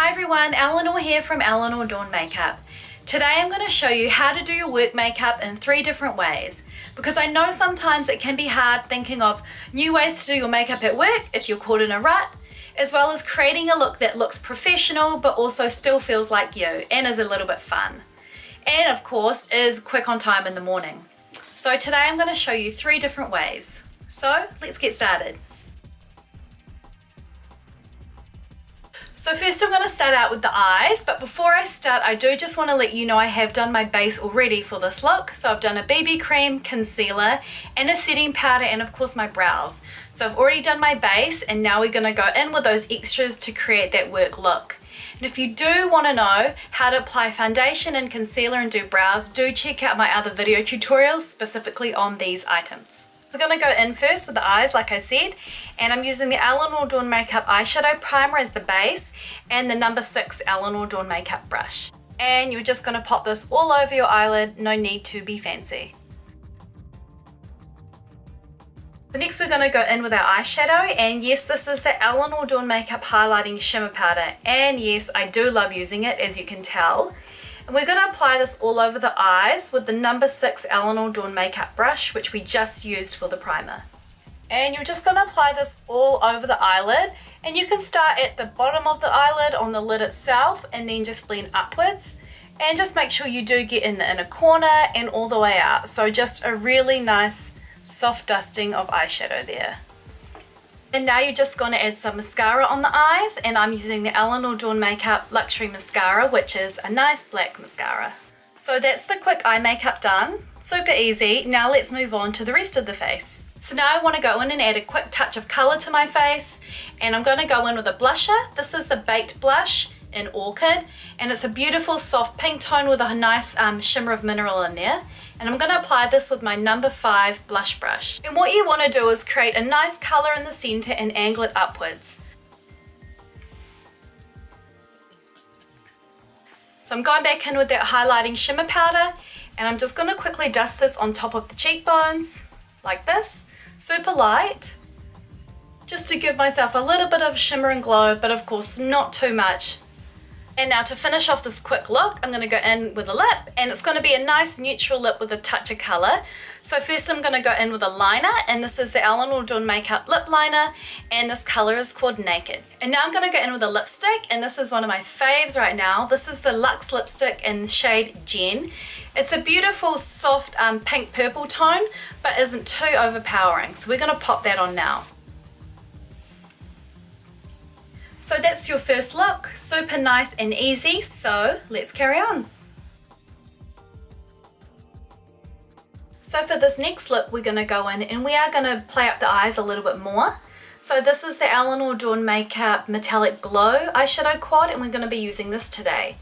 Hi everyone, Eleanor here from Eleanor Dorn Makeup. Today I'm going to show you how to do your work makeup in 3 different ways, because I know sometimes it can be hard thinking of new ways to do your makeup at work if you're caught in a rut, as well as creating a look that looks professional but also still feels like you and is a little bit fun. And of course is quick on time in the morning. So today I'm going to show you 3 different ways. So let's get started. So first I'm going to start out with the eyes, but before I start I do just want to let you know I have done my base already for this look. So I've done a BB cream, concealer and a setting powder and of course my brows. So I've already done my base and now we're going to go in with those extras to create that work look. And if you do want to know how to apply foundation and concealer and do brows, do check out my other video tutorials specifically on these items. We're going to go in first with the eyes like I said, and I'm using the Eleanor Dorn Makeup Eyeshadow Primer as the base and the number 6 Eleanor Dorn Makeup Brush. And you're just going to pop this all over your eyelid, no need to be fancy. So next we're going to go in with our eyeshadow, and yes, this is the Eleanor Dorn Makeup Highlighting Shimmer Powder, and yes, I do love using it as you can tell. And we're going to apply this all over the eyes with the number 6 Eleanor Dorn Makeup Brush, which we just used for the primer. And you're just going to apply this all over the eyelid, and you can start at the bottom of the eyelid on the lid itself and then just blend upwards. And just make sure you do get in the inner corner and all the way out. So just a really nice soft dusting of eyeshadow there. And now you're just going to add some mascara on the eyes, and I'm using the Eleanor Dorn Makeup Luxury Mascara, which is a nice black mascara. So that's the quick eye makeup done. Super easy. Now let's move on to the rest of the face. So now I want to go in and add a quick touch of colour to my face, and I'm going to go in with a blusher. This is the Baked Blush in Orchid, and it's a beautiful soft pink tone with a nice shimmer of mineral in there. And I'm going to apply this with my number 5 blush brush. And what you want to do is create a nice colour in the centre and angle it upwards. So I'm going back in with that highlighting shimmer powder, and I'm just going to quickly dust this on top of the cheekbones like this, super light, just to give myself a little bit of shimmer and glow, but of course not too much. And now to finish off this quick look, I'm going to go in with a lip, and it's going to be a nice neutral lip with a touch of colour. So first I'm going to go in with a liner, and this is the Eleanor Dorn Makeup Lip Liner, and this colour is called Naked. And now I'm going to go in with a lipstick, and this is one of my faves right now. This is the Luxe lipstick in the shade Jen. It's a beautiful soft pink purple tone, but isn't too overpowering. So we're going to pop that on now. So that's your first look, super nice and easy, so let's carry on. So for this next look we're going to go in and we are going to play up the eyes a little bit more. So this is the Eleanor Dorn Makeup Metallic Glow eyeshadow quad, and we're going to be using this today.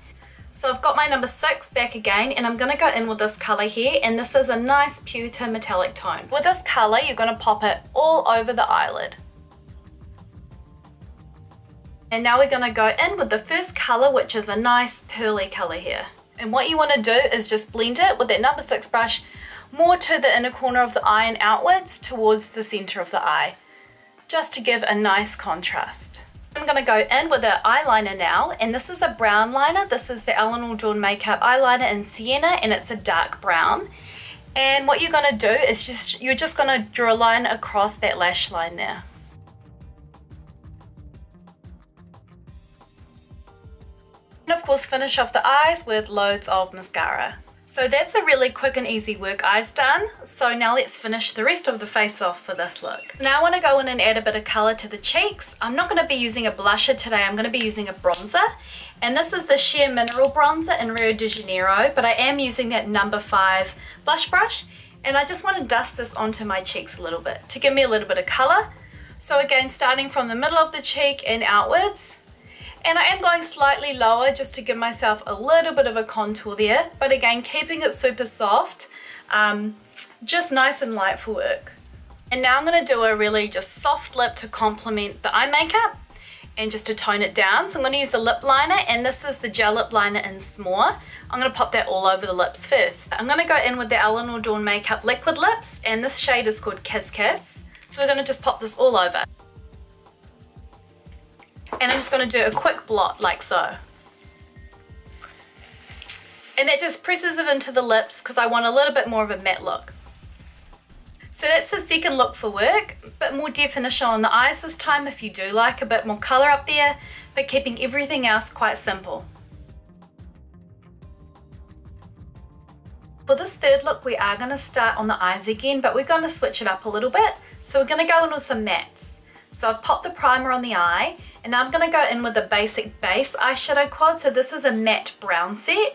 So I've got my number 6 back again, and I'm going to go in with this colour here, and this is a nice pewter metallic tone. With this colour you're going to pop it all over the eyelid. And now we're going to go in with the first colour, which is a nice pearly colour here. And what you want to do is just blend it with that number 6 brush more to the inner corner of the eye and outwards towards the centre of the eye, just to give a nice contrast. I'm going to go in with the eyeliner now, and this is a brown liner. This is the Eleanor Dorn Makeup Eyeliner in Sienna, and it's a dark brown. And what you're going to do is you're just going to draw a line across that lash line there. And of course finish off the eyes with loads of mascara. So that's a really quick and easy work eyes done. So now let's finish the rest of the face off for this look. Now I want to go in and add a bit of colour to the cheeks. I'm not going to be using a blusher today, I'm going to be using a bronzer. And this is the Sheer Mineral Bronzer in Rio de Janeiro, but I am using that number 5 blush brush. And I just want to dust this onto my cheeks a little bit to give me a little bit of colour. So again, starting from the middle of the cheek and outwards. And I am going slightly lower just to give myself a little bit of a contour there, but again keeping it super soft, just nice and light for work. And now I'm going to do a really just soft lip to complement the eye makeup and just to tone it down. So I'm going to use the lip liner, and this is the gel lip liner in S'more. I'm going to pop that all over the lips first. I'm going to go in with the Eleanor Dorn Makeup Liquid Lips, and this shade is called Kiss Kiss. So we're going to just pop this all over. And I'm just going to do a quick blot like so. And that just presses it into the lips because I want a little bit more of a matte look. So that's the second look for work. A bit more definition on the eyes this time if you do like a bit more colour up there, but keeping everything else quite simple. For this third look, we are going to start on the eyes again, but we're going to switch it up a little bit. So we're going to go in with some mattes. So I've popped the primer on the eye, and now I'm going to go in with the basic base eyeshadow quad. So this is a matte brown set.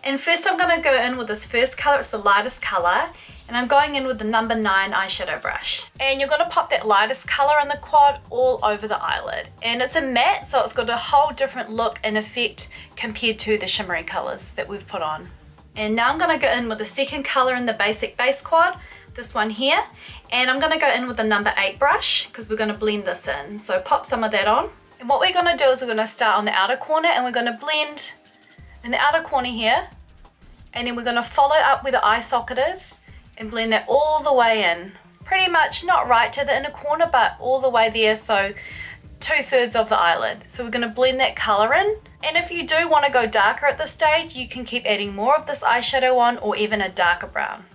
And first I'm going to go in with this first colour, it's the lightest colour, and I'm going in with the number 9 eyeshadow brush. And you're going to pop that lightest colour on the quad all over the eyelid. And it's a matte, so it's got a whole different look and effect compared to the shimmery colours that we've put on. And now I'm going to go in with the second colour in the basic base quad, this one here. And I'm going to go in with the number 8 brush because we're going to blend this in. So pop some of that on. And what we're going to do is we're going to start on the outer corner and we're going to blend in the outer corner here. And then we're going to follow up where the eye socket is and blend that all the way in. Pretty much not right to the inner corner, but all the way there, so 2/3 of the eyelid. So we're going to blend that colour in. And if you do want to go darker at this stage, you can keep adding more of this eyeshadow on or even a darker brown.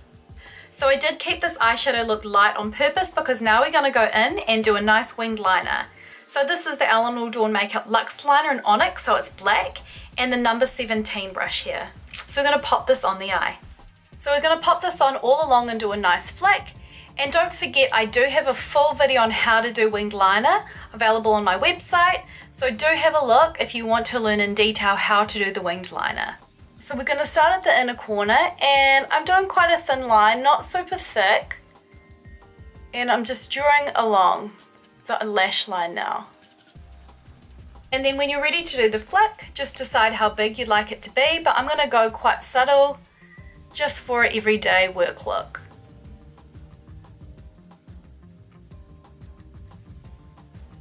So I did keep this eyeshadow look light on purpose because now we're going to go in and do a nice winged liner. So this is the Eleanor Dorn Makeup Luxe liner in Onyx, so it's black, and the number 17 brush here. So we're going to pop this on the eye. So we're going to pop this on all along and do a nice flick. And don't forget, I do have a full video on how to do winged liner available on my website. So do have a look if you want to learn in detail how to do the winged liner. So we're going to start at the inner corner, and I'm doing quite a thin line, not super thick. And I'm just drawing along the lash line now. And then when you're ready to do the flick, just decide how big you'd like it to be, but I'm going to go quite subtle just for an everyday work look.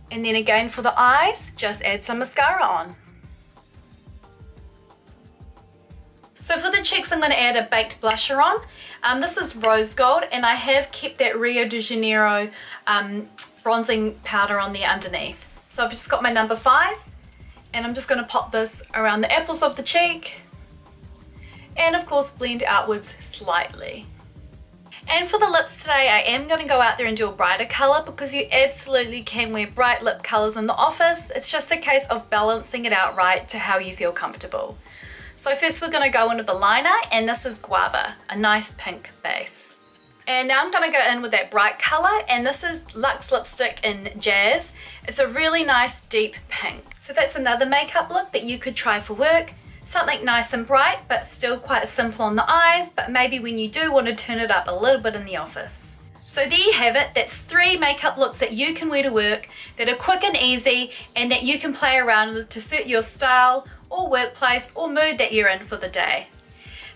And then again for the eyes, just add some mascara on. So for the cheeks, I'm going to add a baked blusher on. This is rose gold, and I have kept that Rio de Janeiro bronzing powder on there underneath. So I've just got my number 5, and I'm just going to pop this around the apples of the cheek, and of course blend outwards slightly. And for the lips today, I am going to go out there and do a brighter colour because you absolutely can wear bright lip colours in the office. It's just a case of balancing it out right to how you feel comfortable. So first we're going to go in with the liner, and this is Guava, a nice pink base. And now I'm going to go in with that bright colour, and this is Luxe lipstick in Jazz. It's a really nice deep pink. So that's another makeup look that you could try for work. Something nice and bright, but still quite simple on the eyes, but maybe when you do want to turn it up a little bit in the office. So there you have it. That's 3 makeup looks that you can wear to work that are quick and easy and that you can play around with to suit your style or workplace or mood that you're in for the day.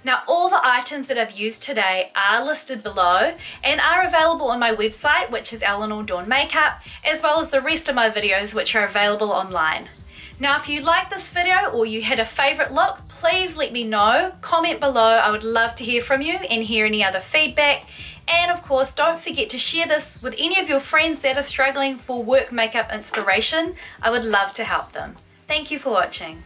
Now all the items that I've used today are listed below and are available on my website, which is Eleanor Dorn Makeup, as well as the rest of my videos which are available online. Now if you like this video or you had a favourite look, please let me know. Comment below, I would love to hear from you and hear any other feedback. And of course, don't forget to share this with any of your friends that are struggling for work makeup inspiration. I would love to help them. Thank you for watching.